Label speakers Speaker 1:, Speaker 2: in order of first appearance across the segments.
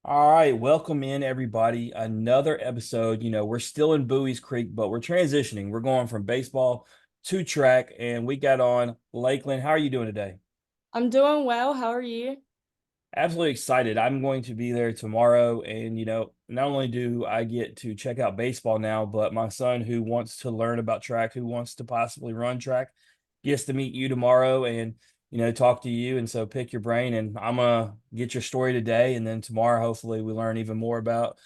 Speaker 1: All right, welcome in everybody. Another episode. We're still in Bowie's Creek, but we're transitioning. We're going from baseball to track, and we got on Lakelyn. How are you doing today?
Speaker 2: I'm doing well. How are you?
Speaker 1: Absolutely excited. I'm going to be there tomorrow, and not only do I get to check out baseball now, but my son who wants to learn about track, who wants to possibly run track, gets to meet you tomorrow and talk to you. And so pick your brain, and I'm gonna get your story today, and then tomorrow hopefully we learn even more about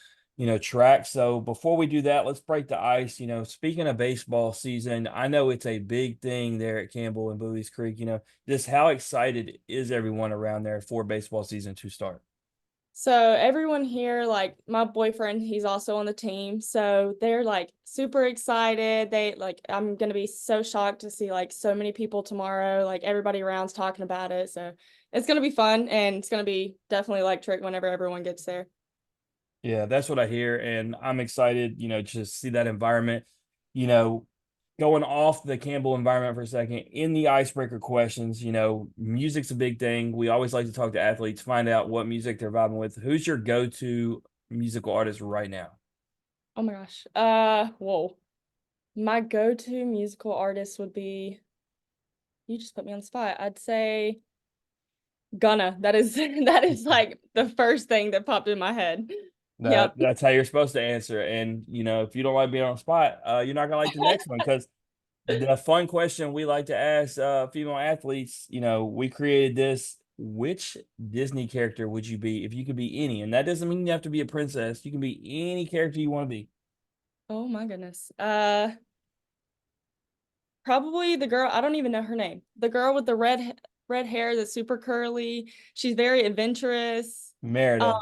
Speaker 1: track. So before we do that, let's break the ice. Speaking of baseball season, I know it's a big thing there at Campbell and Bowie's Creek. Just how excited is everyone around there for baseball season to start?
Speaker 2: So everyone here, like my boyfriend, he's also on the team. So they're like super excited. I'm gonna be so shocked to see like so many people tomorrow. Like everybody around's talking about it. So it's gonna be fun and it's gonna be definitely electric whenever everyone gets there.
Speaker 1: Yeah, that's what I hear, and I'm excited, to see that environment. You know, Going off the Campbell environment for a second, in the icebreaker questions, music's a big thing. We always like to talk to athletes, find out what music they're vibing with. Who's your go-to musical artist right now?
Speaker 2: Oh my gosh. Whoa. My go-to musical artist would be, you just put me on the spot. I'd say Gunna. That is that is like the first thing that popped in my head.
Speaker 1: That
Speaker 2: Yep.
Speaker 1: that's how you're supposed to answer. And if you don't like being on the spot, you're not gonna like the next one because the fun question we like to ask female athletes, we created this. Which Disney character would you be if you could be any? And that doesn't mean you have to be a princess. You can be any character you want to be.
Speaker 2: Oh my goodness. Probably the girl, I don't even know her name. The girl with the red hair that's super curly. She's very adventurous. Uh,
Speaker 1: Merida,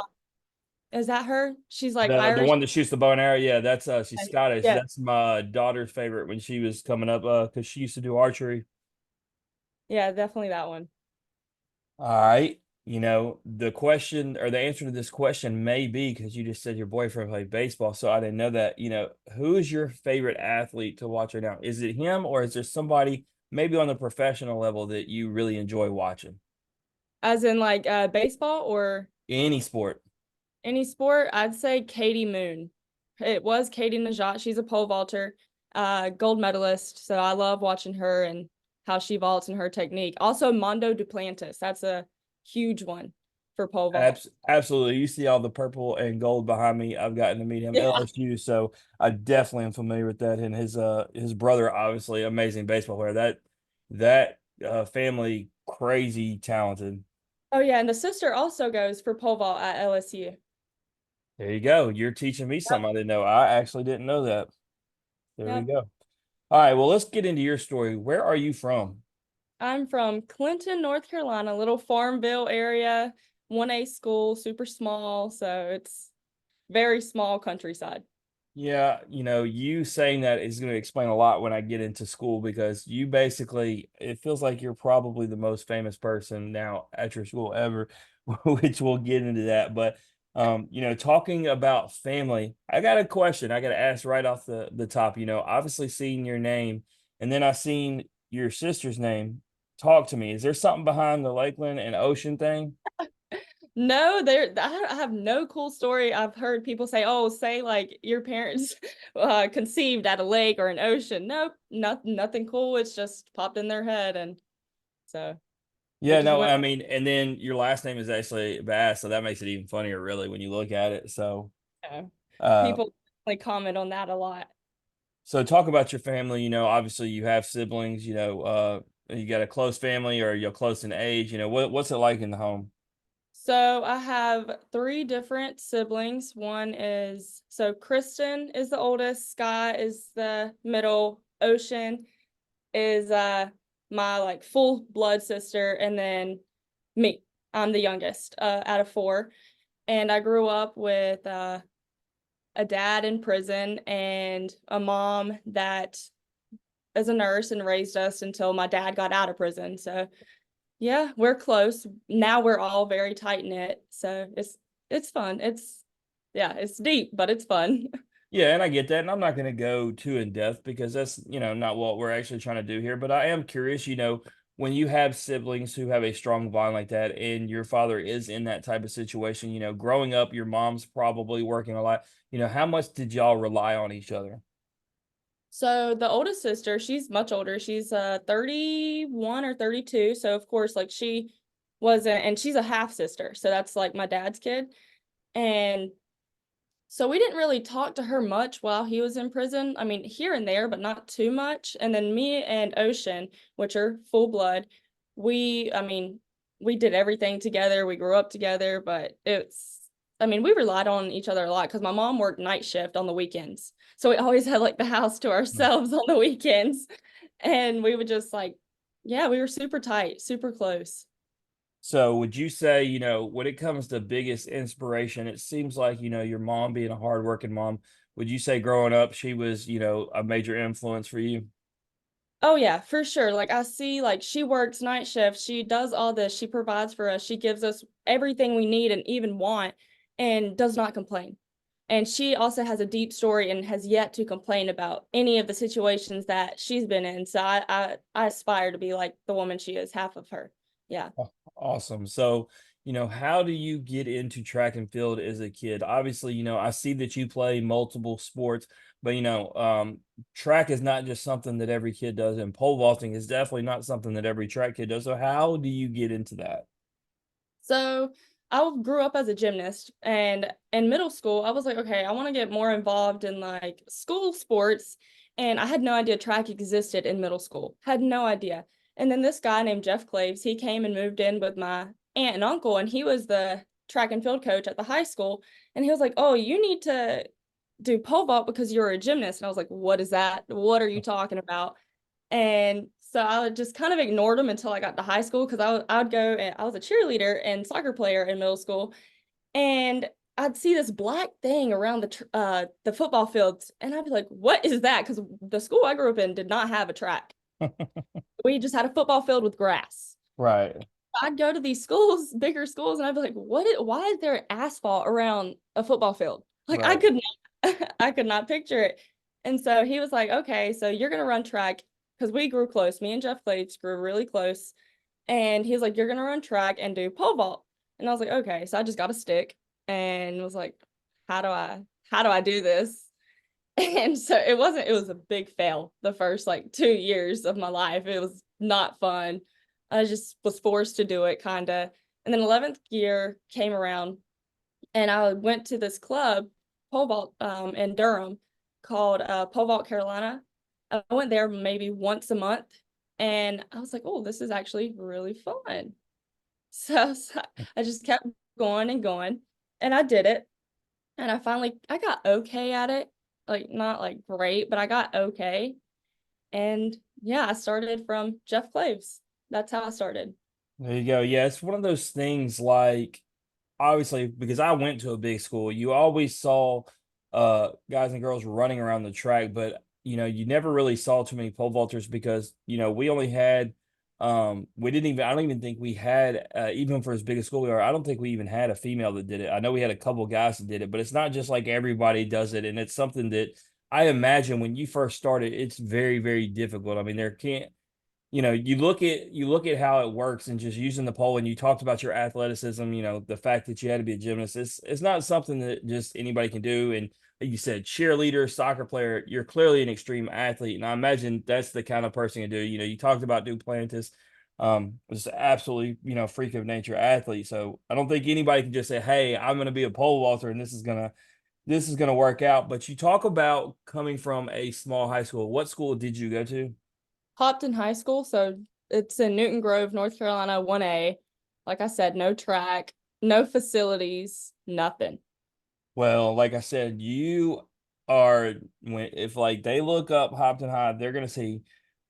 Speaker 2: is that her? She's like
Speaker 1: the
Speaker 2: Irish.
Speaker 1: one that shoots the bow and arrow. Yeah, that's she's Scottish.
Speaker 2: Yeah.
Speaker 1: That's my daughter's favorite when she was coming up because she used to do archery.
Speaker 2: Yeah, definitely that one.
Speaker 1: All right. The question or the answer to this question may be because you just said your boyfriend played baseball. So I didn't know that. Who is your favorite athlete to watch right now? Is it him or is there somebody maybe on the professional level that you really enjoy watching?
Speaker 2: As in like baseball or
Speaker 1: Any sport.
Speaker 2: any sport, I'd say Katie Moon. It was Katie Najat. She's a pole vaulter, gold medalist. So I love watching her and how she vaults and her technique. Also, Mondo Duplantis. That's a huge one for pole vault.
Speaker 1: Absolutely. You see all the purple and gold behind me. I've gotten to meet him
Speaker 2: Yeah.
Speaker 1: LSU, so I definitely am familiar with that. And his brother, obviously, amazing baseball player. That family crazy talented.
Speaker 2: Oh yeah, and the sister also goes for pole vault at LSU.
Speaker 1: There you go. You're teaching me
Speaker 2: Yep.
Speaker 1: something I didn't know. I actually didn't know that. There we
Speaker 2: Yep.
Speaker 1: go. All right. Well, let's get into your story. Where are you from?
Speaker 2: I'm from Clinton, North Carolina, little Farmville area, 1A school, super small, so it's very small countryside.
Speaker 1: Yeah, you saying that is going to explain a lot when I get into school because you basically, it feels like you're probably the most famous person now at your school ever, which we'll get into that. But, talking about family, I got a question I got to ask right off the top. Obviously seeing your name and then I seen your sister's name. Talk to me. Is there something behind the Lakeland and Ocean thing?
Speaker 2: No, I have no cool story. I've heard people say, "Oh, say like your parents conceived at a lake or an ocean." Nope, nothing cool. It's just popped in their head, and so it
Speaker 1: Yeah,
Speaker 2: just
Speaker 1: no,
Speaker 2: went.
Speaker 1: I mean, and then your last name is actually Bass, so that makes it even funnier, really, when you look at it. So, uh,
Speaker 2: People like comment on that a lot.
Speaker 1: talk about your family. Obviously you have siblings. You got a close family, or you're close in age. What's it like in the home?
Speaker 2: So I have three different siblings. So Kristen is the oldest, Sky is the middle, Ocean is my like full blood sister, and then me. I'm the youngest out of four. And I grew up with a dad in prison and a mom that is a nurse and raised us until my dad got out of prison. So yeah, we're close. Now we're all very tight knit. So it's fun. It's deep, but it's fun.
Speaker 1: Yeah, and I get that, and I'm not going to go too in depth because that's not what we're actually trying to do here. But I am curious. when you have siblings who have a strong bond like that and your father is in that type of situation, growing up, your mom's probably working a lot. How much did y'all rely on each other?
Speaker 2: So the oldest sister, she's much older. She's 31 or 32. So of course, like she wasn't, and she's a half sister. So that's like my dad's kid. And so we didn't really talk to her much while he was in prison. I mean, here and there, but not too much. And then me and Ocean, which are full blood, I mean, we did everything together. We grew up together, but I mean, we relied on each other a lot because my mom worked night shift on the weekends. So we always had like the house to ourselves on the weekends. And we would just like, yeah, we were super tight, super close.
Speaker 1: So would you say, when it comes to biggest inspiration, it seems like, your mom being a hardworking mom, would you say growing up, she was, a major influence for you?
Speaker 2: Oh yeah, for sure. Like I see like she works night shift, she does all this, she provides for us, she gives us everything we need and even want and does not complain. And she also has a deep story and has yet to complain about any of the situations that she's been in. So I aspire to be like the woman she is, half of her. Yeah.
Speaker 1: Awesome. So, how do you get into track and field as a kid? Obviously, I see that you play multiple sports, but track is not just something that every kid does, and pole vaulting is definitely not something that every track kid does. So, how do you get into that?
Speaker 2: So I grew up as a gymnast, and in middle school, I was like, okay, I want to get more involved in like school sports. And I had no idea track existed in middle school, had no idea. And then this guy named Jeff Claves, he came and moved in with my aunt and uncle, and he was the track and field coach at the high school. And he was like, oh, you need to do pole vault because you're a gymnast. And I was like, what is that? What are you talking about? And so I just kind of ignored them until I got to high school because I would go and I was a cheerleader and soccer player in middle school. And I'd see this black thing around the football fields. And I'd be like, what is that? Because the school I grew up in did not have a track. We just had a football field with grass.
Speaker 1: Right.
Speaker 2: I'd go to these schools, bigger schools, and I'd be like, why is there asphalt around a football field? Like I
Speaker 1: Right.
Speaker 2: could not, I could not picture it. And so he was like, okay, so you're gonna run track because we grew close. Me and Jeff Claves grew really close. And he was like, you're gonna run track and do pole vault. And I was like, okay. So I just got a stick and was like, how do I do this? And so it was a big fail the first like 2 years of my life. It was not fun. I just was forced to do it kind of. And then 11th year came around and I went to this club, pole vault in Durham called Pole Vault Carolina. I went there maybe once a month and I was like, oh, this is actually really fun. So I just kept going and going and I did it. And I got okay at it. Like not like great, but I got okay. And yeah, I started from Jeff Claves. That's how I started.
Speaker 1: There you go. Yeah, it's one of those things like obviously because I went to a big school, you always saw guys and girls running around the track, but you never really saw too many pole vaulters because we only had we didn't even I don't even think we had even for as big a school we are, I don't think we even had a female that did it. I know we had a couple guys that did it, but it's not just like everybody does it, and it's something that I imagine when you first started, it's very, very difficult. I mean, there can't you look at how it works and just using the pole, and you talked about your athleticism, the fact that you had to be a gymnast. It's not something that just anybody can do. And like you said, cheerleader, soccer player, you're clearly an extreme athlete. And I imagine that's the kind of person you do. You talked about Duplantis, just absolutely, freak of nature athlete. So I don't think anybody can just say, hey, I'm gonna be a pole vaulter and this is gonna work out. But you talk about coming from a small high school. What school did you go to?
Speaker 2: Hopton High School, so it's in Newton Grove, North Carolina, 1A. Like I said, no track, no facilities, nothing.
Speaker 1: Well, like I said, you are when if like they look up Hopton High, they're gonna see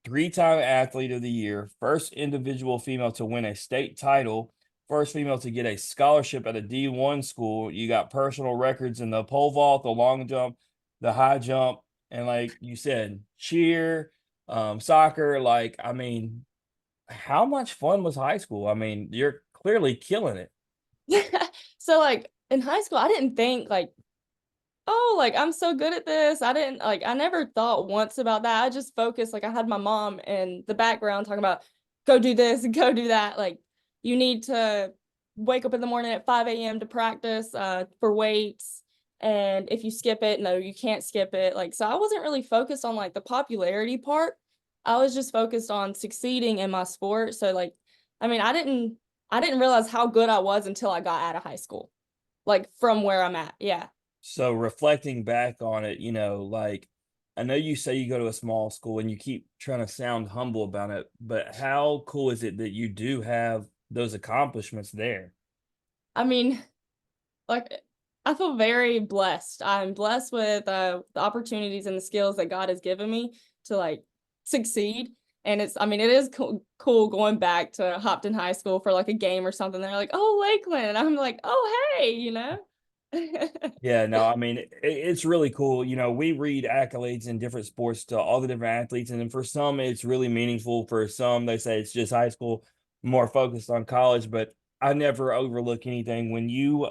Speaker 1: three-time athlete of the year, first individual female to win a state title, first female to get a scholarship at a D1 school. You got personal records in the pole vault, the long jump, the high jump, and like you said, cheer, soccer. Like, I mean, how much fun was high school? I mean, you're clearly killing it.
Speaker 2: So like in high school, I didn't think like, oh, like I'm so good at this. I never thought once about that. I just focused, like I had my mom in the background talking about go do this and go do that. Like you need to wake up in the morning at 5 a.m. to practice for weights. And if you skip it, no, you can't skip it. Like, so I wasn't really focused on like the popularity part. I was just focused on succeeding in my sport. So like, I mean, I didn't realize how good I was until I got out of high school, like from where I'm at. Yeah.
Speaker 1: So reflecting back on it, like I know you say you go to a small school and you keep trying to sound humble about it, but how cool is it that you do have those accomplishments there?
Speaker 2: I mean, like I feel very blessed. I'm blessed with the opportunities and the skills that God has given me to like succeed. And I mean, it is cool going back to Hopton High School for like a game or something. They're like, "Oh, Lakelyn," and I'm like, "Oh, hey," you know.
Speaker 1: Yeah, no, I mean, it's really cool. We read accolades in different sports to all the different athletes, and then for some, it's really meaningful. For some, they say it's just high school, more focused on college. But I never overlook anything when you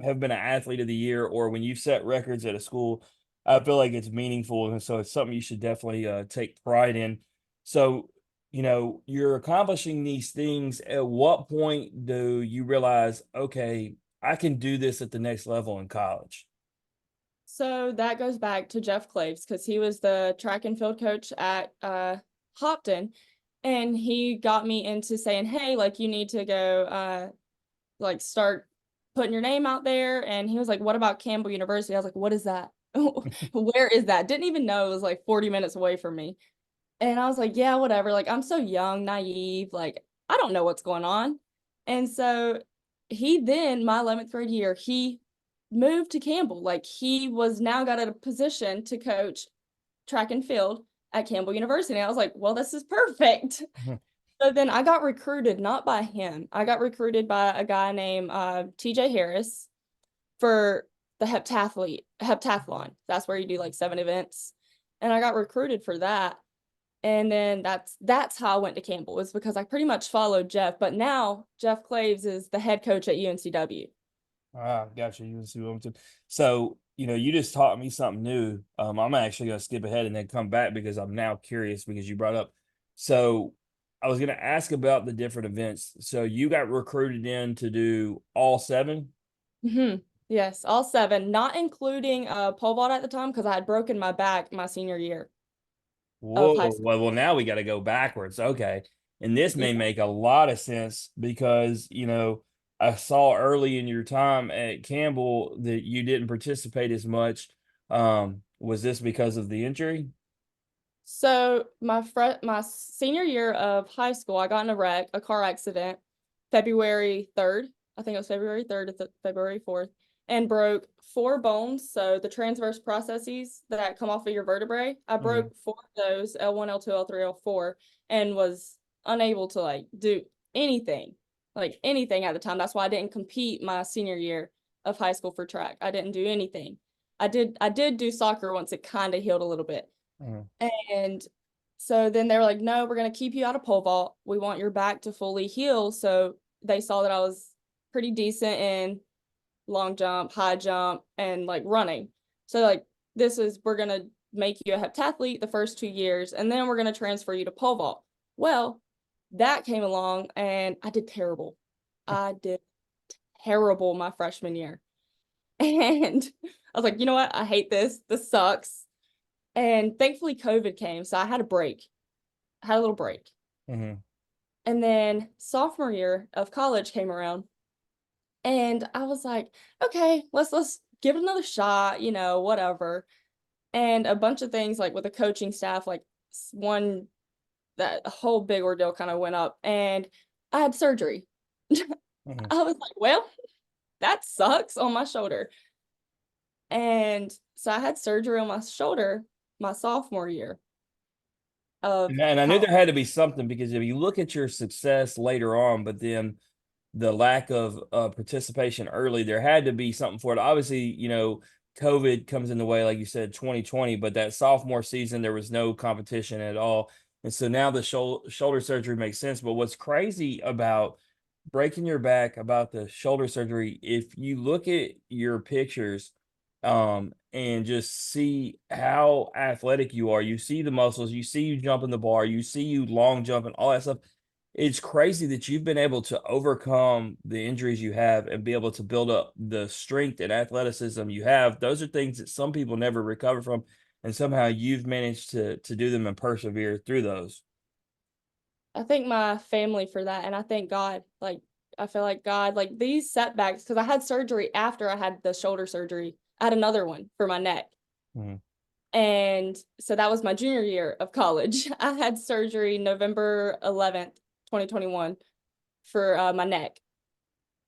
Speaker 1: have been an athlete of the year or when you've set records at a school. I feel like it's meaningful, and so it's something you should definitely take pride in. So, you're accomplishing these things. At what point do you realize, okay, I can do this at the next level in college?
Speaker 2: So that goes back to Jeff Claves because he was the track and field coach at Hopton, and he got me into saying, "Hey, like you need to go like start putting your name out there." And he was like, "What about Campbell University?" I was like, "What is that? Where is that?" Didn't even know it was like 40 minutes away from me. And I was like, "Yeah, whatever. Like I'm so young, naive, like I don't know what's going on." And so he then my 11th grade year, he moved to Campbell. Like he was now got a position to coach track and field at Campbell University. And I was like, "Well, this is perfect." So then I got recruited not by him. I got recruited by a guy named TJ Harris for the heptathlon. That's where you do like 7 events. And I got recruited for that. And then that's how I went to Campbell, was because I pretty much followed Jeff. But now Jeff Claves is the head coach at UNCW.
Speaker 1: Gotcha. UNC Wilmington. So, you just taught me something new. I'm actually going to skip ahead and then come back because I'm now curious because you brought up. So, I was going to ask about the different events. So, you got recruited in to do all seven?
Speaker 2: Yes, all seven, not including pole vault at the time because I had broken my back my senior year of high
Speaker 1: Whoa.
Speaker 2: school.
Speaker 1: Well, now we got to go backwards. Okay. And this
Speaker 2: Yeah.
Speaker 1: may make a lot of sense because, I saw early in your time at Campbell that you didn't participate as much. Was this because of the injury?
Speaker 2: So my senior year of high school, I got in a car accident, February 3rd. I think it was February 3rd to February 4th, and broke 4 bones. So the transverse processes that come off of your vertebrae, I
Speaker 1: Mhm.
Speaker 2: broke 4 of those, L1, L2, L3, L4, and was unable to like do anything, like anything at the time. That's why I didn't compete my senior year of high school for track. I didn't do anything. I did do soccer once it kind of healed a little bit.
Speaker 1: Mhm.
Speaker 2: And so then they were like, "No, we're going to keep you out of pole vault. We want your back to fully heal." So they saw that I was pretty decent in long jump, high jump, and like running. So like we're going to make you a heptathlete the first 2 years, and then we're going to transfer you to pole vault. Well, that came along and I did terrible. I did terrible my freshman year. And I was like, "You know what? I hate this. This sucks." And thankfully COVID came, so I had a break. I had a little break.
Speaker 1: Mhm.
Speaker 2: And then sophomore year of college came around and I was like, "Okay, let's give it another shot, whatever." And a bunch of things like with the coaching staff, like one that whole big ordeal kind of went up and I had surgery.
Speaker 1: Mhm.
Speaker 2: I was like, "Well, that sucks," on my shoulder. And so I had surgery on my shoulder my sophomore year of
Speaker 1: And I knew there
Speaker 2: college.
Speaker 1: had to be something because if you look at your success later on, but then the lack of participation early, there had to be something for it. Obviously, COVID comes in the way, like you said, 2020, but that sophomore season, there was no competition at all. And so now the shoulder surgery makes sense. But what's crazy about breaking your back, about the shoulder surgery, if you look at your pictures, and just see how athletic you are, you see the muscles, you see you jumping the bar, you see you long jumping, all that stuff. it's crazy that you've been able to overcome the injuries you have and be able to build up the strength and athleticism you have. Those are things that some people never recover from, and somehow you've managed to do them and persevere through those.
Speaker 2: I thank my family for that, and I thank God. Like, I feel like God, like these setbacks, because I had surgery after I had the shoulder surgery. I had another one for my neck.
Speaker 1: Mhm.
Speaker 2: And so that was my junior year of college. I had surgery November 11th, 2021 for my neck.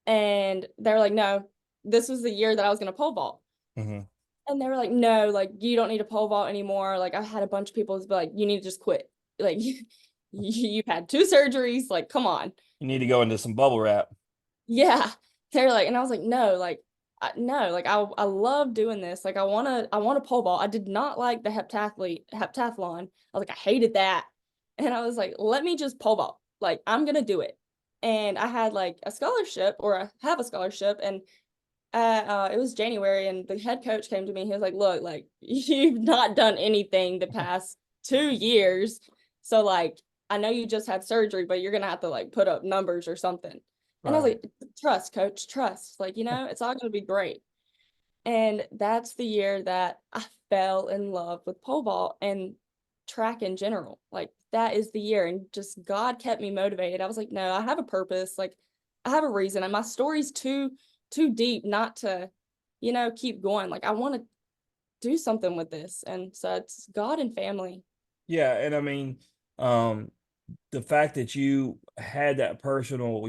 Speaker 2: And they were like, no, this was the year that I was going to pole vault.
Speaker 1: Mhm.
Speaker 2: And they were like, no, like, you don't need to pole vault anymore. Like, I had a bunch of people be like, you need to just quit. Like, you've had two surgeries. Like, come on.
Speaker 1: You need to go into some bubble wrap.
Speaker 2: Yeah. They're like, and I was like, no, like, no, like, I love doing this. Like, I want to pole vault. I did not like the heptathlon. I was like, I hated that. And I was like, let me just pole vault. Like, I'm going to do it. And I had like a scholarship, or I have a scholarship, and it was January, and the head coach came to me. He was like, look, like, you've not done anything the past 2 years. So, like, I know you just had surgery, but you're going to have to, like, put up numbers or something. And I was
Speaker 1: Right.
Speaker 2: like, trust, coach, trust. Like, it's all going to be great. And that's the year that I fell in love with pole vault and track in general. Like, that is the year. And just God kept me motivated. I was like, no, I have a purpose. Like, I have a reason. And my story's too deep not to, keep going. Like, I want to do something with this. And so it's God and family.
Speaker 1: Yeah, and I mean, um, the fact that you had that personal,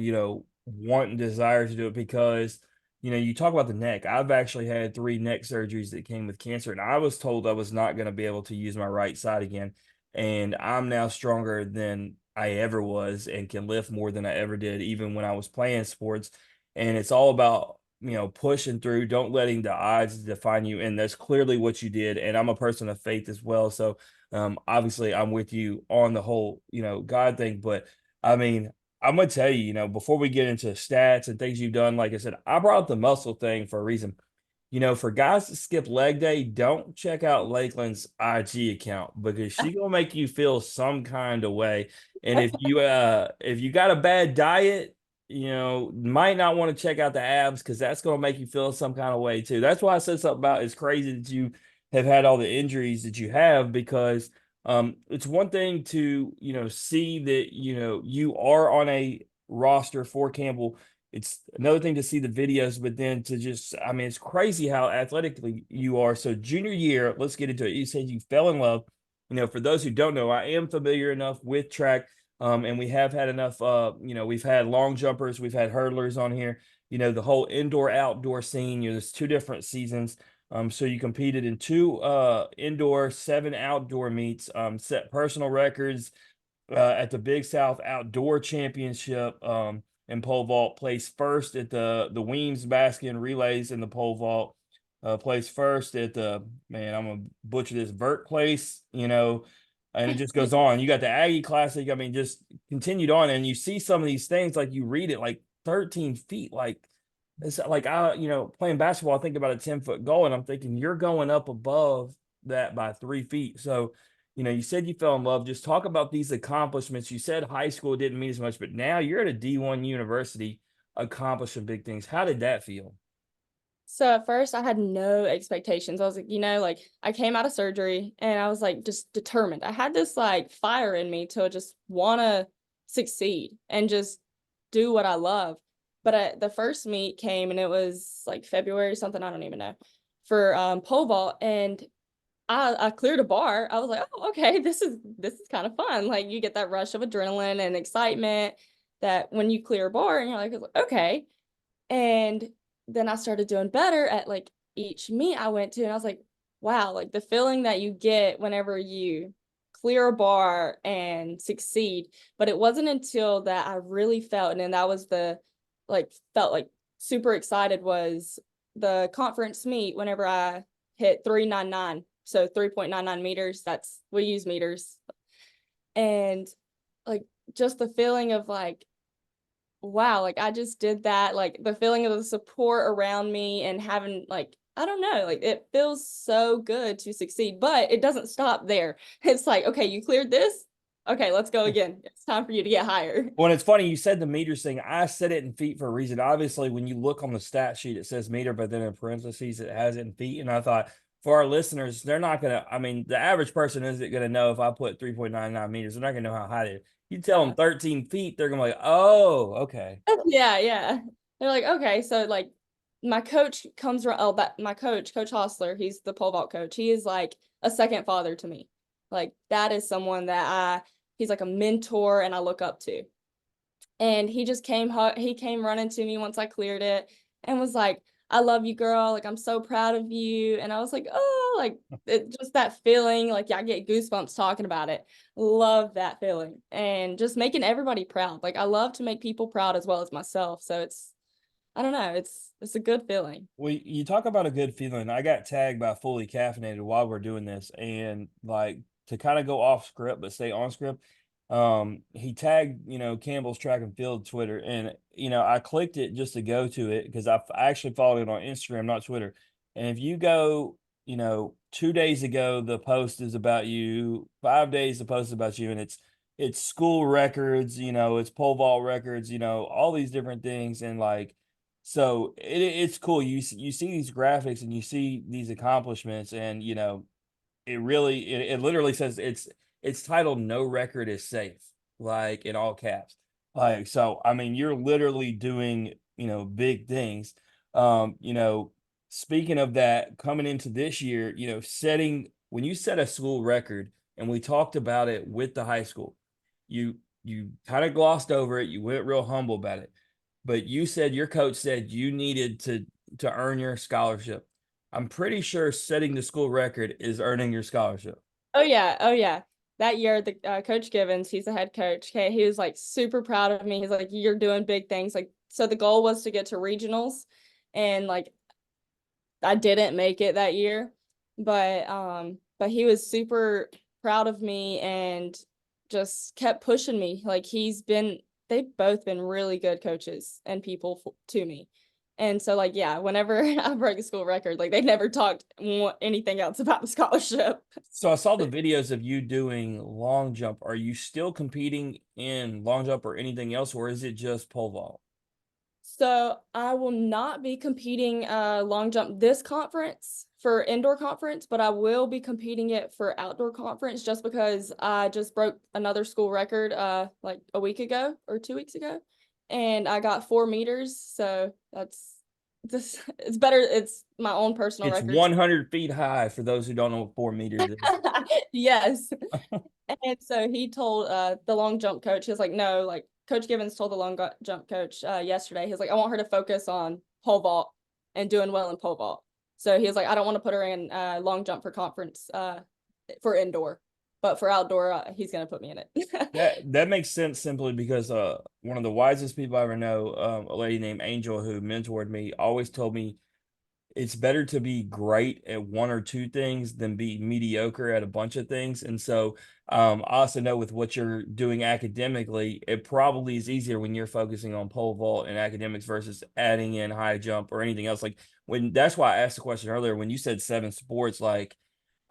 Speaker 1: want and desire to do it because, you talk about the neck. I've actually had 3 neck surgeries that came with cancer, and I was told I was not going to be able to use my right side again. And I'm now stronger than I ever was and can lift more than I ever did, even when I was playing sports. And it's all about, pushing through, don't letting the odds define you. And that's clearly what you did. And I'm a person of faith as well. So obviously, I'm with you on the whole, God thing. But I mean, I'm gonna tell you, before we get into stats and things you've done, like I said, I brought up the muscle thing for a reason. For guys that skip leg day, don't check out Lakelyn's IG account because she gonna make you feel some kind of way. And if you got a bad diet, might not want to check out the abs because that's gonna make you feel some kind of way too. That's why I said something about it's crazy that you have had all the injuries that you have because it's one thing to see that you are on a roster for Campbell. It's another thing to see the videos, but then to just, I mean, it's crazy how athletically you are. So, junior year, let's get into it. You said you fell in love. For those who don't know, I am familiar enough with track, and we have had enough. We've had long jumpers, we've had hurdlers on here. The whole indoor outdoor scene. There's 2 different seasons. So you competed in 2 indoor, 7 outdoor meets. Set personal records at the Big South Outdoor Championship in pole vault. Placed first at the Weems basket and relays in the pole vault. Placed first at the man. I'm gonna butcher this vert place. And it just goes on. You got the Aggie Classic. I mean, just continued on, and you see some of these things like you read it like 13 feet. Like it's like playing basketball. I think about a 10-foot goal, and I'm thinking you're going up above that by 3 feet. So you said you fell in love. Just talk about these accomplishments. You said high school didn't mean as much, but now you're at a D1 university accomplishing big things. How did that feel?
Speaker 2: So at first I had no expectations. I was like, like, I came out of surgery and I was like just determined. I had this like fire in me to just want to succeed and just do what I love. But the first meet came, and it was like February or something, I don't even know, for pole vault, and I cleared a bar. I was like, oh, okay, this is kind of fun. Like, you get that rush of adrenaline and excitement that when you clear a bar, and you're like, okay. And then I started doing better at like each meet I went to, and I was like, wow, like the feeling that you get whenever you clear a bar and succeed. But it wasn't until that I really felt, and then that was felt like super excited, was the conference meet whenever I hit 399. So 3.99 meters. We use meters. And like just the feeling of like, wow, like I just did that, like the feeling of the support around me and having like, I don't know, like it feels so good to succeed, but it doesn't stop there. It's like, okay, you cleared this. Okay, let's go again. It's time for you to get higher.
Speaker 1: Well, it's funny you said the meters thing. I said it in feet for a reason. Obviously, when you look on the stat sheet, it says meter, but then in parentheses it has it in feet. And I thought for our listeners, they're not gonna. I mean, the average person isn't gonna know if I put 3.99 meters. They're not gonna know how high it is. You tell them
Speaker 2: Yeah.
Speaker 1: 13 feet, they're gonna be like, oh, okay.
Speaker 2: Yeah, yeah. They're like, okay, so like my coach comes around. Oh, that my coach, Coach Hostler, he's the pole vault coach. He is like a second father to me. Like that is someone that he's like a mentor and I look up to. And he just he came running to me once I cleared it and was like, I love you, girl. Like, I'm so proud of you. And I was like, oh, like just that feeling. Like, yeah, I get goosebumps talking about it. Love that feeling. And just making everybody proud. Like, I love to make people proud as well as myself. So I don't know, it's a good feeling.
Speaker 1: Well, you talk about a good feeling. I got tagged by Fully Caffeinated while we're doing this, and like to kind of go off script but stay on script. He tagged Campbell's track and field Twitter, and I clicked it just to go to it because I actually followed it on Instagram, not Twitter. And if you go, 2 days ago the post is about you, 5 days the post is about you, and it's school records, it's pole vault records, all these different things, and like so it's cool. You see these graphics and you see these accomplishments, and it literally says it's titled "No Record is Safe," like in all caps. Like so, I mean, you're literally doing big things. Speaking of that, coming into this year, setting when you set a school record, and we talked about it with the high school, you kind of glossed over it. You went real humble about it, but you said your coach said you needed to earn your scholarship. I'm pretty sure setting the school record is earning your scholarship.
Speaker 2: Oh yeah, oh yeah. That year, the Coach Givens, he's the head coach. Okay, he was like super proud of me. He's like, "You're doing big things." Like, so the goal was to get to regionals, and like I didn't make it that year, but he was super proud of me and just kept pushing me. Like they've both been really good coaches and people to me. And so like yeah, whenever I break a school record, like they never talked anything else about the scholarship.
Speaker 1: So I saw the videos of you doing long jump. Are you still competing in long jump or anything else, or is it just pole vault?
Speaker 2: So I will not be competing long jump this conference for indoor conference, but I will be competing it for outdoor conference just because I just broke another school record like a week ago or 2 weeks ago. And I got 4 meters. So that's just it's better. It's my own personal
Speaker 1: It's
Speaker 2: record.
Speaker 1: 100 feet high for those who don't know what 4 meters is.
Speaker 2: Yes. And so he told the long jump coach, he was like, no, like Coach Givens told the jump coach yesterday, he was like, I want her to focus on pole vault and doing well in pole vault. So he was like, I don't want to put her in long jump for conference for indoor, but for outdoor, he's going to put me in it.
Speaker 1: That makes sense simply because one of the wisest people I ever know, a lady named Angel who mentored me, always told me it's better to be great at one or two things than be mediocre at a bunch of things. And so I also know with what you're doing academically, it probably is easier when you're focusing on pole vault and academics versus adding in high jump or anything else. Like when that's why I asked the question earlier when you said 7 sports, like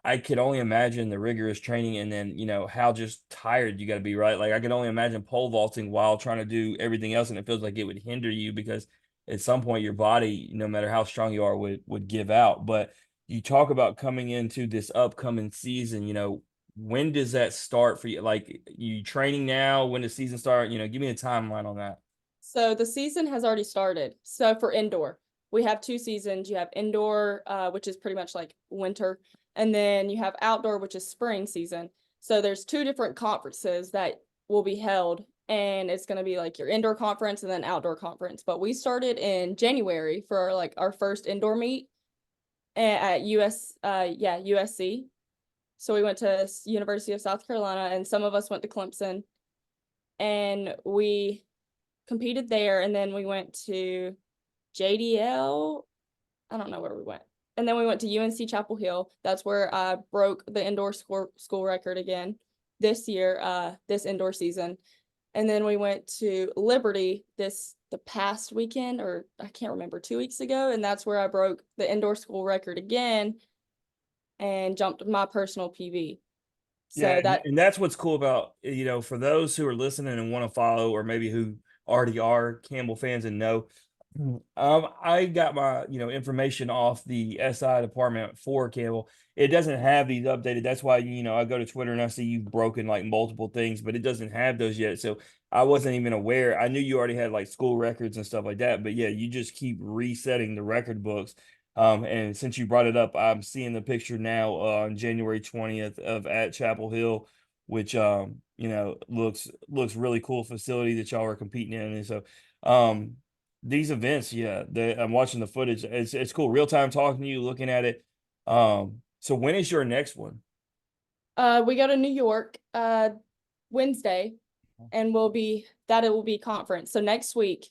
Speaker 1: I could only imagine the rigorous training and then, how just tired you got to be, right? Like I could only imagine pole vaulting while trying to do everything else. And it feels like it would hinder you because at some point your body, no matter how strong you are, would give out. But you talk about coming into this upcoming season, when does that start for you? Like you training now, when does season start? Give me a timeline on that.
Speaker 2: So the season has already started. So for indoor, we have 2 seasons. You have indoor, which is pretty much like winter, and then you have outdoor, which is spring season. So there's 2 different conferences that will be held, and it's going to be like your indoor conference and then outdoor conference. But we started in January for like our first indoor meet at USC. So we went to University of South Carolina, and some of us went to Clemson, and we competed there, and then we went to JDL. I don't know where we went. And then we went to UNC Chapel Hill. That's where I broke the indoor school record again this year, this indoor season. And then we went to Liberty the past weekend, or I can't remember, 2 weeks ago, and that's where I broke the indoor school record again and jumped my personal PB.
Speaker 1: Yeah,
Speaker 2: So that
Speaker 1: and that's what's cool about, for those who are listening and want to follow, or maybe who already are Campbell fans and know. I got my, information off the SI department for Camel. It doesn't have these updated. That's why, I go to Twitter and I see you've broken like multiple things, but it doesn't have those yet. So I wasn't even aware. I knew you already had like school records and stuff like that, but yeah, you just keep resetting the record books. And since you brought it up, I'm seeing the picture now on January 20th of at Chapel Hill, which looks really cool facility that y'all are competing in. And so these events, yeah, I'm watching the footage. It's cool. Real time talking to you, looking at it. So when is your next one?
Speaker 2: we go to New York Wednesday, and it will be conference. So next week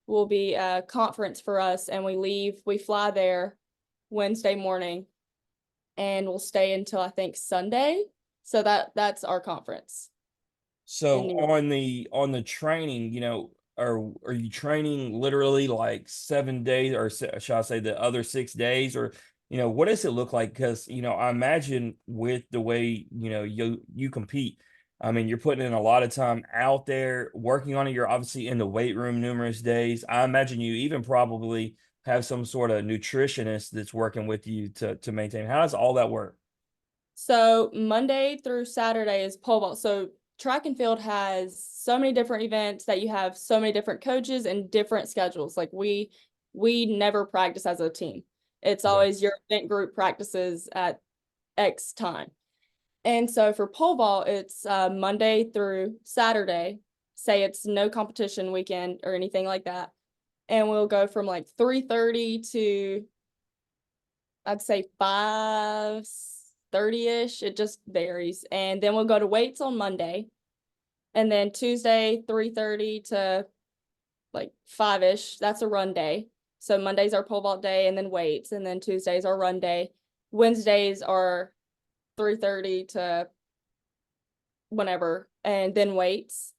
Speaker 2: will be a conference for us, and we fly there Wednesday morning, and we'll stay until I think Sunday. So that's our conference in
Speaker 1: So
Speaker 2: New York.
Speaker 1: on the training, are you training literally like 7 days, or shall I say the other 6 days, or what does it look like? Because I imagine with the way you compete, I mean you're putting in a lot of time out there working on it. You're obviously in the weight room numerous days. I imagine you even probably have some sort of nutritionist that's working with you to maintain. How does all that work?
Speaker 2: So Monday through Saturday is pole vault. So track and field has so many different events that you have so many different coaches and different schedules. Like we never practice as a team. It's
Speaker 1: Okay.
Speaker 2: always your event group practices at X time. And so for pole vault, it's Monday through Saturday. Say it's no competition weekend or anything like that. And we'll go from like 3:30 to I'd say 5:30-ish. It just varies. And then we'll go to weights on Monday. And then Tuesday, 3:30 to like 5-ish. That's a run day. So Monday's our pole vault day and then weights. And then Tuesday's our run day. Wednesdays are 3:30 to whenever, and then weights.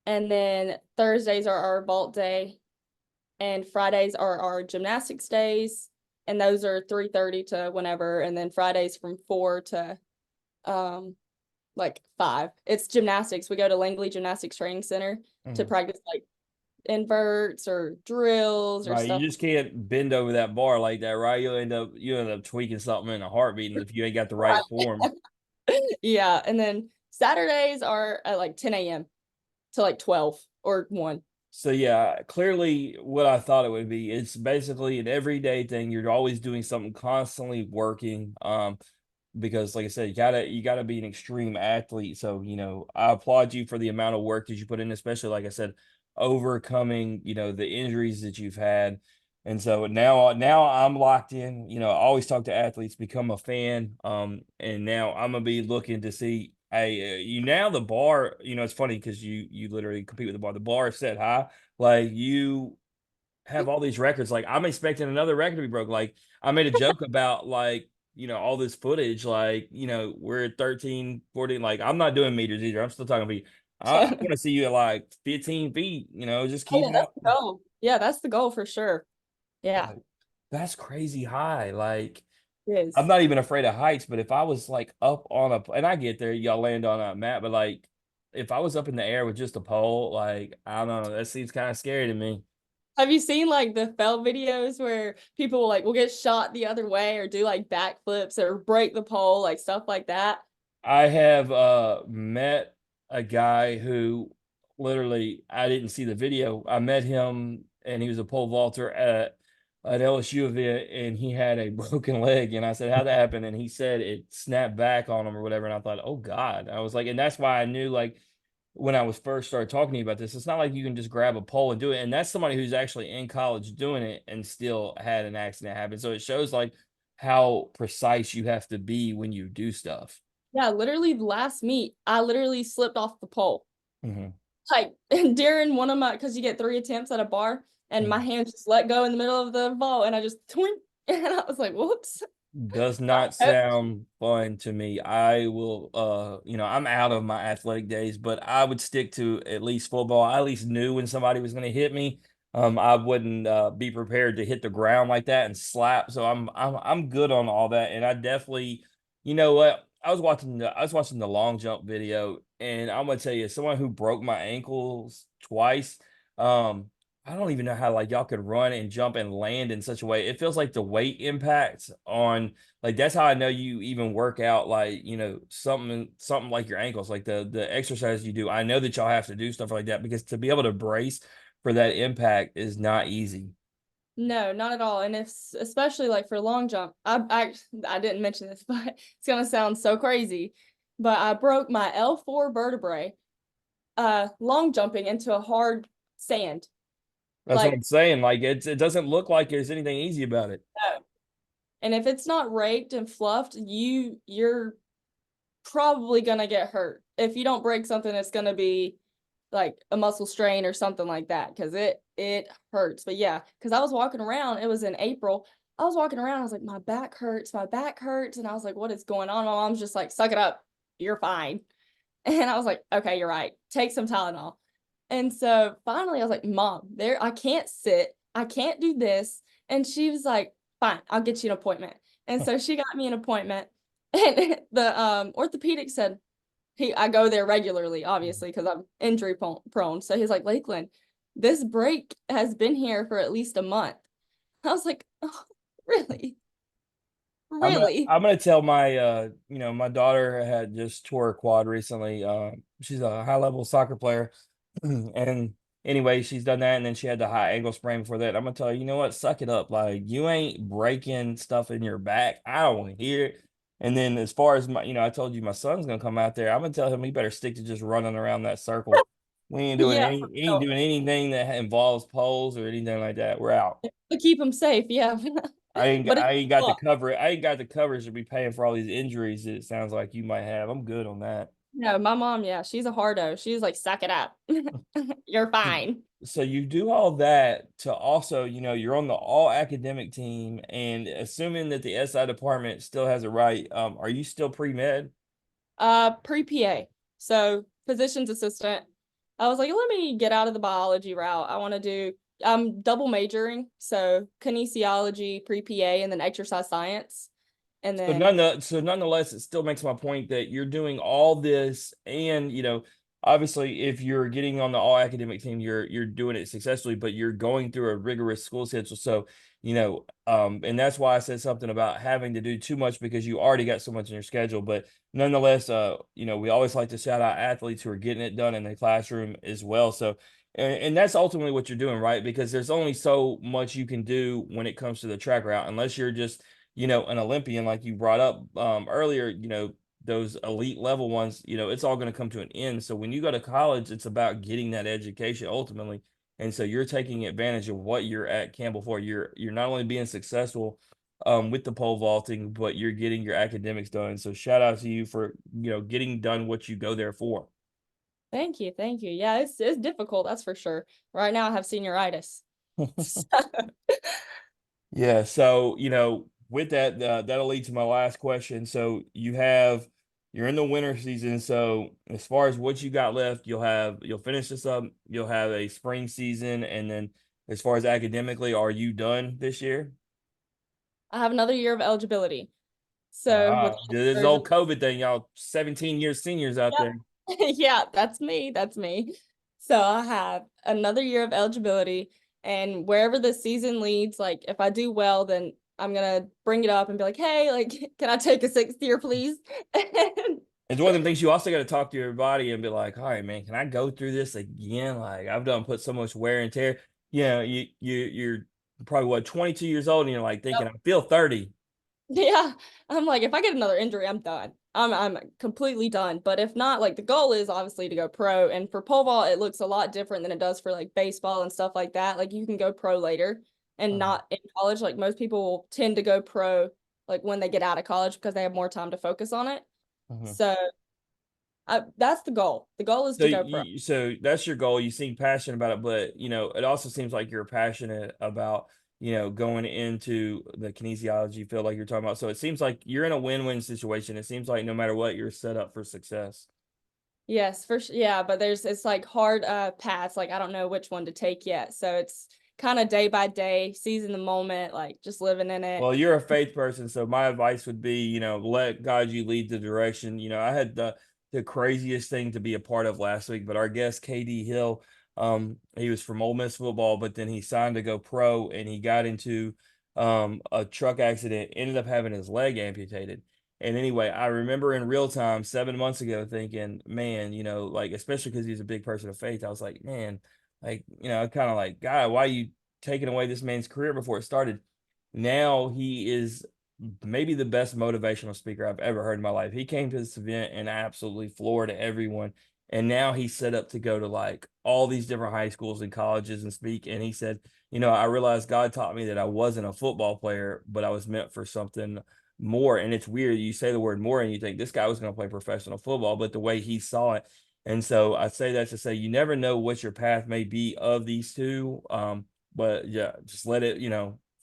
Speaker 2: And then Thursdays are our vault day. And Fridays are our gymnastics days. And those are 3:30 to whenever. And then Fridays from 4 to like 5. It's gymnastics. We go to Langley Gymnastics Training Center to
Speaker 1: Mhm.
Speaker 2: practice like inverts or drills or
Speaker 1: Right, you
Speaker 2: stuff.
Speaker 1: just can't bend over that bar like that, right? You end up tweaking something in a heartbeat if you ain't got the right form.
Speaker 2: Yeah. And then Saturdays are at like 10 a.m. to like 12 or 1.
Speaker 1: So yeah, clearly what I thought it would be. It's basically an everyday thing. You're always doing something, constantly working. Because like I said, you gotta be an extreme athlete. So, I applaud you for the amount of work that you put in, especially like I said, overcoming, the injuries that you've had. And so now I'm locked in. I always talk to athletes, become a fan. And now I'm gonna be looking to see, hey, you now the bar, it's funny because you literally compete with the bar. The bar is set high. Like you have all these records. Like I'm expecting another record to be broke. Like I made a joke about like, all this footage, like, we're at 13, 14. Like I'm not doing meters either. I'm still talking feet. I want to see you at like 15 feet, just
Speaker 2: Oh,
Speaker 1: keep
Speaker 2: yeah, that's
Speaker 1: up.
Speaker 2: the goal. Yeah, that's the goal for sure. Yeah,
Speaker 1: Like, that's crazy high. Like
Speaker 2: it
Speaker 1: I'm
Speaker 2: is.
Speaker 1: not even afraid of heights, but if I was like up on and I get there, y'all land on a mat, but like if I was up in the air with just a pole, like I don't know, that seems kind of scary to me.
Speaker 2: Have you seen like the fell videos where people will get shot the other way or do like backflips or break the pole, like stuff like that?
Speaker 1: I have met a guy who literally I didn't see the video. I met him and he was a pole vaulter at an LSU event and he had a broken leg. And I said, how'd that happen? And he said it snapped back on him or whatever. And I thought, oh God. I was like, and that's why I knew like when I was first started talking to you about this, it's not like you can just grab a pole and do it. And that's somebody who's actually in college doing it and still had an accident happen. So it shows like how precise you have to be when you do stuff.
Speaker 2: Yeah, literally the last meet, I literally slipped off the pole.
Speaker 1: Mhm,
Speaker 2: Like during one of my, because you get 3 attempts at a bar, and my
Speaker 1: mhm.
Speaker 2: hand just let go in the middle of the vault, and I just twink, and I was like, "Whoops!"
Speaker 1: Does not sound fun to me. I will I'm out of my athletic days, but I would stick to at least football. I at least knew when somebody was going to hit me. I wouldn't be prepared to hit the ground like that and slap. So I'm good on all that. And I definitely, you know what? I was watching the long jump video, and I'm gonna tell you, someone who broke my ankles twice, um, I don't even know how like y'all could run and jump and land in such a way. It feels like the weight impact on like that's how I know you even work out like something like your ankles, like the exercise you do. I know that y'all have to do stuff like that because to be able to brace for that impact is not easy.
Speaker 2: No, not at all. And if especially like for long jump, I didn't mention this, but it's gonna sound so crazy. But I broke my L4 vertebrae long jumping into a hard sand.
Speaker 1: That's what
Speaker 2: Like
Speaker 1: I'm saying. Like it doesn't look like there's anything easy about it.
Speaker 2: no. And if it's not raked and fluffed, you're probably gonna get hurt. If you don't break something, it's gonna be like a muscle strain or something like that because it hurts. But yeah, because I was walking around, it was in April. I was walking around, I was like, my back hurts. And I was like, what is going on? My mom's just like, suck it up, you're fine. And I was like, okay, you're right. Take some Tylenol. And so finally I was like, Mom, there I can't sit, I can't do this. And she was like, fine, I'll get you an appointment. And so she got me an appointment. And the orthopedic said, I go there regularly, obviously, because I'm injury prone. So he's like, Lakelyn, this break has been here for at least a month. I was like, oh, really? Really?
Speaker 1: I'm gonna tell my my daughter had just tore her quad recently. She's a high level soccer player, and anyway, she's done that, and then she had the high ankle sprain before that. I'm gonna tell her, you know what, suck it up. Like you ain't breaking stuff in your back. I don't want to hear it. And then as far as my, I told you my son's gonna come out there. I'm gonna tell him he better stick to just running around that circle.
Speaker 2: Yeah, for
Speaker 1: We ain't
Speaker 2: real.
Speaker 1: doing anything that involves poles or anything like that. We're out.
Speaker 2: To keep him safe, yeah. But it's
Speaker 1: I ain't got the
Speaker 2: fun.
Speaker 1: cover. I ain't got the coverage to be paying for all these injuries that it sounds like you might have. I'm good on that.
Speaker 2: No, my mom, yeah, she's a hardo. She's like, suck it up. You're fine.
Speaker 1: So you do all that to also, you're on the all academic team, and assuming that the SI department still has it right, are you still pre-med?
Speaker 2: Pre-PA. So physician's assistant. I was like, let me get out of the biology route. I'm double majoring. So kinesiology, pre-PA, and then exercise science. And then,
Speaker 1: So nonetheless, it still makes my point that you're doing all this, and obviously, if you're getting on the all academic team, you're doing it successfully, but you're going through a rigorous school schedule. So and that's why I said something about having to do too much because you already got so much in your schedule. But nonetheless, we always like to shout out athletes who are getting it done in the classroom as well. So. And that's ultimately what you're doing, right? Because there's only so much you can do when it comes to the track route, unless you're just an Olympian like you brought up earlier, those elite level ones, it's all going to come to an end. So when you go to college, it's about getting that education ultimately. And so you're taking advantage of what you're at Campbell for. You're not only being successful with the pole vaulting, but you're getting your academics done. So shout out to you for, getting done what you go there for.
Speaker 2: thank you, thank you. Yeah, it's difficult, that's for sure. Right now I have senioritis.
Speaker 1: Yeah. So, with that, that'll lead to my last question. So you're in the winter season. So as far as what you got left, you'll finish this up. You'll have a spring season. And then as far as academically, are you done this year?
Speaker 2: I have another year of eligibility. So with
Speaker 1: This
Speaker 2: surgery,
Speaker 1: old COVID thing, y'all 17-year seniors out there.
Speaker 2: yeah, that's me. That's me. So I have another year of eligibility, and wherever the season leads, like if I do well, then I'm gonna bring it up and be like, hey, like, can I take a sixth year, please?
Speaker 1: It's one of the things you also got to talk to your body and be like, all right, man, can I go through this again? Like I've done put so much wear and tear. You're probably what 22 years old and you're like thinking, I feel 30.
Speaker 2: Yeah, I'm like, if I get another injury, I'm done. I'm completely done. But if not, like the goal is obviously to go pro. And for pole vault, it looks a lot different than it does for like baseball and stuff like that. Like you can go pro later and
Speaker 1: Uh-huh.
Speaker 2: not in college. Like most people tend to go pro like when they get out of college because they have more time to focus on it.
Speaker 1: Uh-huh.
Speaker 2: So that's the goal. The goal is to go pro.
Speaker 1: So that's your goal. You seem passionate about it, but it also seems like you're passionate about, going into the kinesiology field like you're talking about. So it seems like you're in a win-win situation. It seems like no matter what, you're set up for success.
Speaker 2: Yes, for sure. Yeah, but it's like hard paths. Like I don't know which one to take yet. So kind of day by day, seizing the moment, like just living in it.
Speaker 1: Well, you're a faith person, so my advice would be, let God you lead the direction. I had the craziest thing to be a part of last week, but our guest KD Hill, he was from Ole Miss football, but then he signed to go pro, and he got into a truck accident, ended up having his leg amputated. And anyway, I remember in real time 7 months ago thinking, man, like especially because he's a big person of faith, I was like, man, like kind of like, God, why are you taking away this man's career before it started? Now he is maybe the best motivational speaker I've ever heard in my life. He came to this event and absolutely floored everyone. And now he's set up to go to like all these different high schools and colleges and speak. And he said, I realized God taught me that I wasn't a football player, but I was meant for something more. And it's weird. You say the word more and you think this guy was going to play professional football, but the way he saw it. And so I say that to say you never know what your path may be of these two. But yeah, just let it,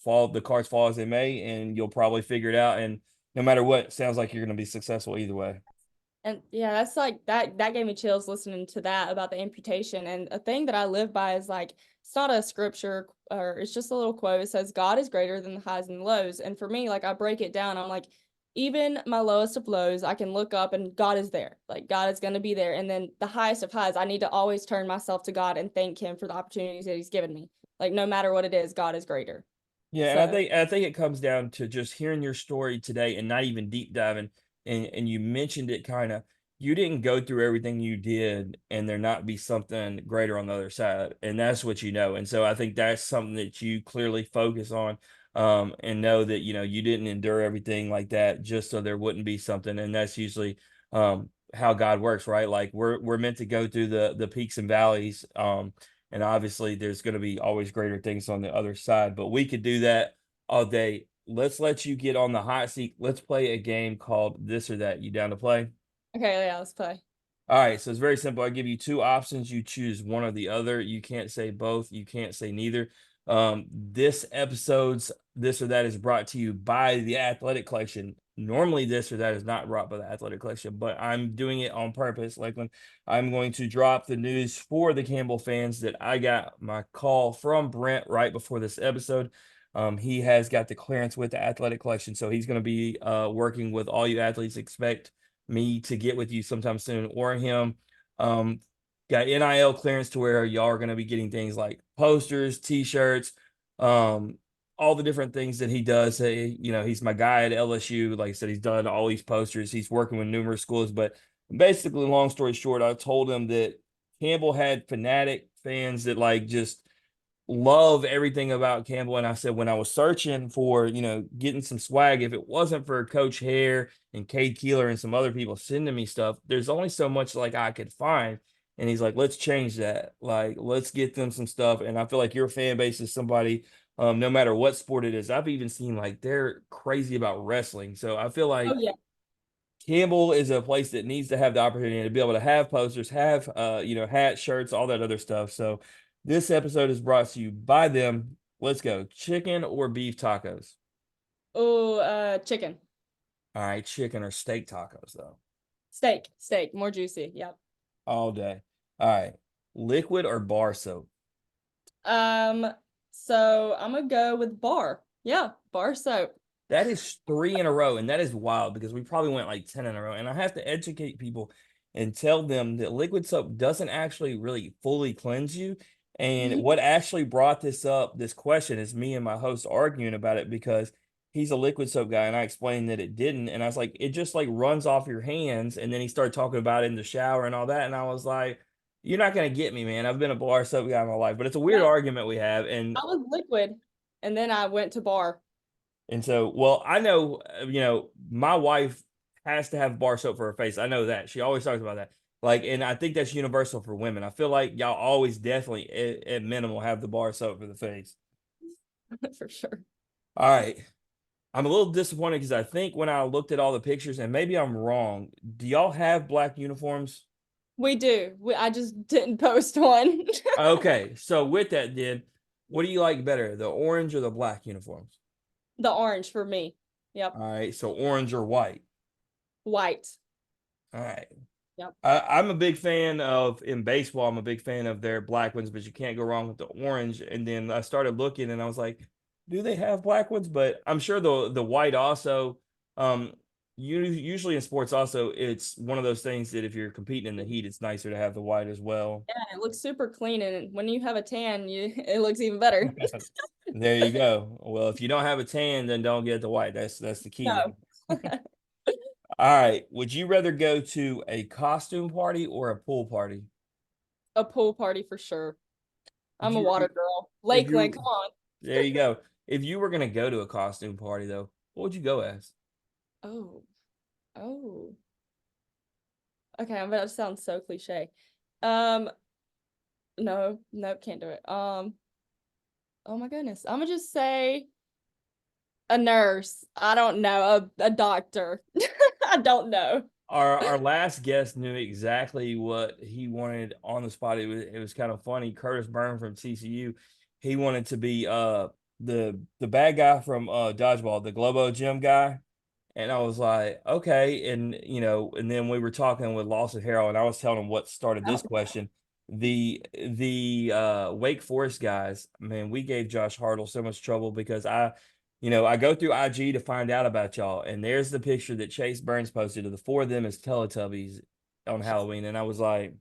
Speaker 1: fall, the cards fall as they may, and you'll probably figure it out. And no matter what, it sounds like you're going to be successful either way.
Speaker 2: And yeah, that's like that gave me chills listening to that about the amputation. And a thing that I live by is like it's not a scripture or it's just a little quote. It says God is greater than the highs and the lows. And for me, like I break it down, I'm like, even my lowest of lows, I can look up and God is there. Like God is going to be there. And then the highest of highs, I need to always turn myself to God and thank him for the opportunities that he's given me. Like no matter what it is, God is greater.
Speaker 1: Yeah, and
Speaker 2: So
Speaker 1: I think it comes down to just hearing your story today and not even deep diving. And you mentioned it kind of, you didn't go through everything you did and there not be something greater on the other side. And that's what you know. And so I think that's something that you clearly focus on, and know that, you didn't endure everything like that just so there wouldn't be something. And that's usually how God works, right? Like we're meant to go through the peaks and valleys. And obviously, there's going to be always greater things on the other side, but we could do that all day. Let's let you get on the hot seat. Let's play a game called This or That. You down to play?
Speaker 2: okay, yeah, let's play.
Speaker 1: All right, so it's very simple. I give you two options. You choose one or the other. You can't say both. You can't say neither. This episode's This or That is brought to you by the Athletic Collection. Normally, This or That is not brought by the Athletic Collection, but I'm doing it on purpose. Like when I'm going to drop the news for the Campbell fans that I got my call from Brent right before this episode. He has got the clearance with the Athletic Collection, so he's going to be working with all you athletes. Expect me to get with you sometime soon or him. Um, got NIL clearance to where y'all are going to be getting things like posters, t-shirts, all the different things that he does. He's my guy at LSU. Like I said, he's done all these posters. He's working with numerous schools, but basically, long story short, I told him that Campbell had fanatic fans that like just love everything about Campbell. And I said, when I was searching for, getting some swag, if it wasn't for Coach Hare and Cade Keeler and some other people sending me stuff, there's only so much like I could find. And he's like, let's change that. Like, let's get them some stuff. And I feel like your fan base is somebody, no matter what sport it is. I've even seen like they're crazy about wrestling. So I feel
Speaker 2: Oh
Speaker 1: like
Speaker 2: yeah.
Speaker 1: Campbell is a place that needs to have the opportunity to be able to have posters, have hats, shirts, all that other stuff. So this episode is brought to you by them. Let's go. Chicken or beef tacos?
Speaker 2: Oh, chicken.
Speaker 1: All right, chicken or steak tacos though.
Speaker 2: Steak, more juicy. Yep.
Speaker 1: All day. All right. Liquid or bar soap?
Speaker 2: Um, so I'm gonna go with bar. Yeah, bar soap.
Speaker 1: That is three in a row, and that is wild because we probably went like 10 in a row. And I have to educate people and tell them that liquid soap doesn't actually really fully cleanse you. And what actually brought this question, is me and my host arguing about it because he's a liquid soap guy, and I explained that it didn't. And I was like, it just like runs off your hands. And then he started talking about it in the shower and all that. And I was like, you're not gonna get me, man. I've been a bar soap guy in my life, but it's a weird
Speaker 2: Yeah,
Speaker 1: argument we have. And
Speaker 2: I was liquid, and then I went to bar.
Speaker 1: And so, well, I know, my wife has to have bar soap for her face. I know that. She always talks about that. Like, and I think that's universal for women. I feel like y'all always definitely at minimal have the bar soap for the face.
Speaker 2: For sure.
Speaker 1: All right. I'm a little disappointed because I think when I looked at all the pictures, and maybe I'm wrong, do y'all have black uniforms?
Speaker 2: We do. I just didn't post one.
Speaker 1: Okay. So with that, then, what do you like better, the orange or the black uniforms?
Speaker 2: The orange for me. Yep.
Speaker 1: All right. So orange or white?
Speaker 2: White.
Speaker 1: All right.
Speaker 2: Yep.
Speaker 1: I'm a big fan of in baseball. I'm a big fan of their black ones, but you can't go wrong with the orange. And then I started looking, and I was like, do they have black ones? But I'm sure the white also. Um, usually in sports also, it's one of those things that if you're competing in the heat, it's nicer to have the white as well.
Speaker 2: Yeah, it looks super clean, and when you have a tan, you it looks even better.
Speaker 1: There you go. Well, if you don't have a tan, then don't get the white. That's the key
Speaker 2: No.
Speaker 1: there. All right. Would you rather go to a costume party or a pool party?
Speaker 2: A pool party for sure.
Speaker 1: If
Speaker 2: I'm a
Speaker 1: you
Speaker 2: water girl.
Speaker 1: if
Speaker 2: Lakeland,
Speaker 1: you
Speaker 2: come on.
Speaker 1: There you go. If you were gonna go to a costume party though, what would you go as?
Speaker 2: Oh, oh. Okay, I'm about to sound so cliche. Um, no, nope, can't do it. Oh my goodness. I'm gonna just say a nurse. I don't know, a doctor. I don't know.
Speaker 1: Our last guest knew exactly what he wanted on the spot. It was kind of funny. Curtis Byrne from TCU, he wanted to be the bad guy from Dodgeball, the Globo Gym guy. And I was like, okay. And and then we were talking with Lawson Harrell, and I was telling him what started this question. The Wake Forest guys, man, we gave Josh Hartle so much trouble because I go through IG to find out about y'all, and there's the picture that Chase Burns posted of the four of them as Teletubbies on Halloween. And I was like,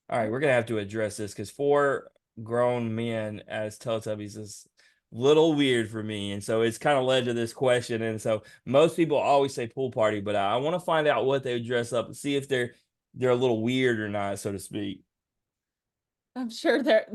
Speaker 1: all right, we're gonna have to address this because four grown men as Teletubbies is a little weird for me, and so it's kind of led to this question. And so most people always say pool party, but I want to find out what they dress up and see if they're a little weird or not, so to speak.
Speaker 2: I'm sure there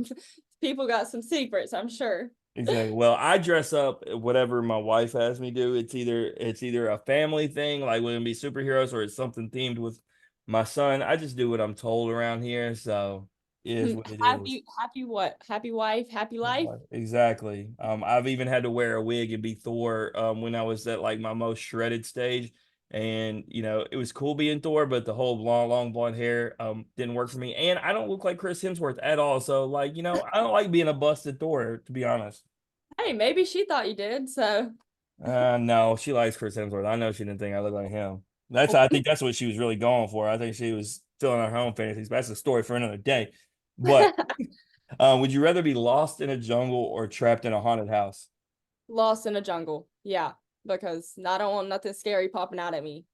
Speaker 2: people got some secrets, I'm sure.
Speaker 1: Exactly. Well, I dress up whatever my wife has me do. It's either a family thing, like we're gonna be superheroes, or it's something themed with my son. I just do what I'm told around here, so it is what it is.
Speaker 2: Happy what? Happy wife, happy life?
Speaker 1: Exactly. I've even had to wear a wig and be Thor when I was at like my most shredded stage. And it was cool being Thor, but the whole long blonde hair didn't work for me. And I don't look like Chris Hemsworth at all. So like, I don't like being a busted Thor, to be honest.
Speaker 2: Hey, maybe she thought you did, so
Speaker 1: No, she likes Chris Hemsworth. I know she didn't think I looked like him. I think that's what she was really going for. I think she was filling her own fantasies. But that's a story for another day. But would you rather be lost in a jungle or trapped in a haunted house?
Speaker 2: lost in a jungle. Yeah, because I don't want nothing scary popping out at me.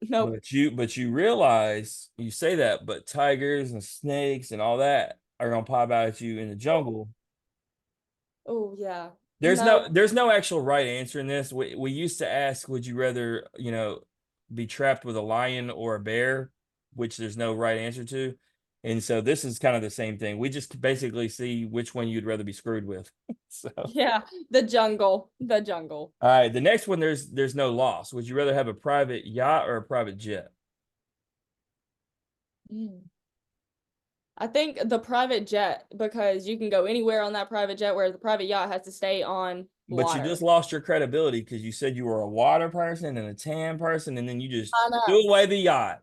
Speaker 2: Nope.
Speaker 1: But you realize you say that, but tigers and snakes and all that are gonna pop out at you in the jungle.
Speaker 2: Oh yeah.
Speaker 1: There's no
Speaker 2: No.
Speaker 1: there's no actual right answer in this. We used to ask, would you rather, be trapped with a lion or a bear, which there's no right answer to. And so this is kind of the same thing. We just basically see which one you'd rather be screwed with. So all
Speaker 2: Yeah, the jungle. The jungle.
Speaker 1: right, the next one there's no loss. Would you rather have a private yacht or a private jet?
Speaker 2: Mm. I think the private jet because you can go anywhere on that private jet, whereas the private yacht has to stay on
Speaker 1: But you
Speaker 2: water.
Speaker 1: just lost your credibility because you said you were a water person and a tan person, and then you just
Speaker 2: I
Speaker 1: threw
Speaker 2: know.
Speaker 1: away the yacht.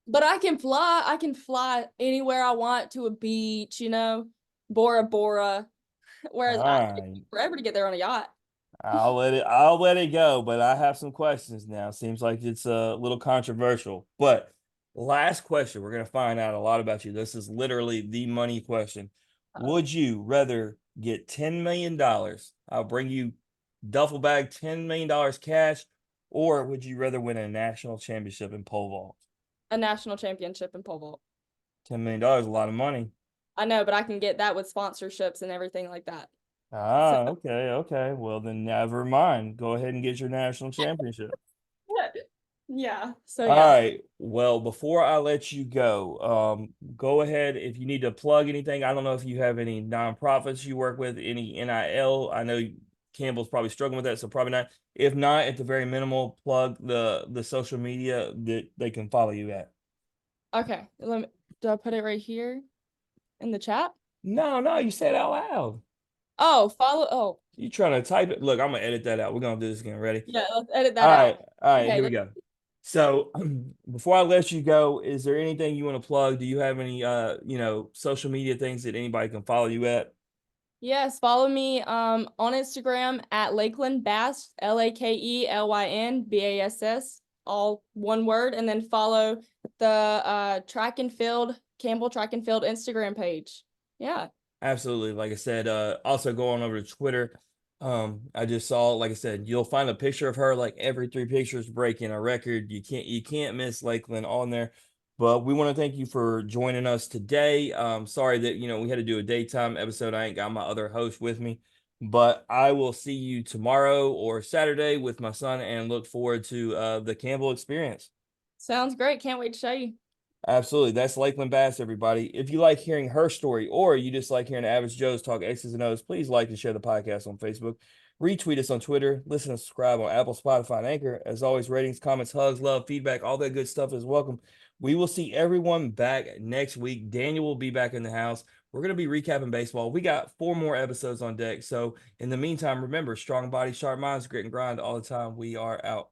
Speaker 2: But I can fly. I can fly anywhere I want to a beach, Bora Bora. Whereas I it
Speaker 1: All
Speaker 2: took forever to get there on a yacht.
Speaker 1: I'll let it go, but I have some questions now. Seems like it's a little controversial. But last question, we're gonna find out a lot about you. This is literally the money question.
Speaker 2: Uh-oh.
Speaker 1: Would you rather get $10 million? I'll bring you duffel bag $10 million cash, or would you rather win a national championship in pole vault?
Speaker 2: A national championship in pole vault.
Speaker 1: $10 million is a lot of money.
Speaker 2: I know, but I can get that with sponsorships and everything like that. So
Speaker 1: Okay, okay. Well, then never mind. Go ahead and get your national championship.
Speaker 2: yeah. So
Speaker 1: All
Speaker 2: yeah.
Speaker 1: right. Well, before I let you go ahead if you need to plug anything. I don't know if you have any nonprofits you work with, any NIL. I know Campbell's probably struggling with that, so probably not. If not, at the very minimal, plug the social media that they can follow you at.
Speaker 2: Okay. Do I put it right here in the chat?
Speaker 1: No, no, you said out loud.
Speaker 2: Oh, follow. Oh,
Speaker 1: You trying to type it? Look, I'm gonna edit that out. We're gonna do this again. Ready?
Speaker 2: yeah. Let's edit
Speaker 1: All
Speaker 2: that
Speaker 1: right,
Speaker 2: out.
Speaker 1: all right,
Speaker 2: Okay.
Speaker 1: here we go. So before I let you go, is there anything you want to plug? Do you have any social media things that anybody can follow you at?
Speaker 2: Yes. Follow me on Instagram at Lakelyn Bass, LAKELYN BASS. all one word, and then follow the track and field, Campbell Track and Field Instagram page. Yeah.
Speaker 1: Absolutely. Like I said, also go on over to Twitter. I just saw, like I said, you'll find a picture of her like every 3 pictures breaking a record. You can't miss Lakelyn on there. But we want to thank you for joining us today. Sorry that we had to do a daytime episode. I ain't got my other host with me. But I will see you tomorrow or Saturday with my son and look forward to the Campbell experience.
Speaker 2: Sounds great. Can't wait to show you.
Speaker 1: Absolutely. That's Lakeland Bass, everybody. If you like hearing her story or you just like hearing Average Joe's talk X's and O's, please like and share the podcast on Facebook. Retweet us on Twitter. Listen and subscribe on Apple, Spotify, and Anchor. As always, ratings, comments, hugs, love, feedback, all that good stuff is welcome. We will see everyone back next week. Daniel will be back in the house. We're going to be recapping baseball. We got 4 more episodes on deck. So in the meantime, remember, strong body, sharp minds, grit and grind all the time. We are out.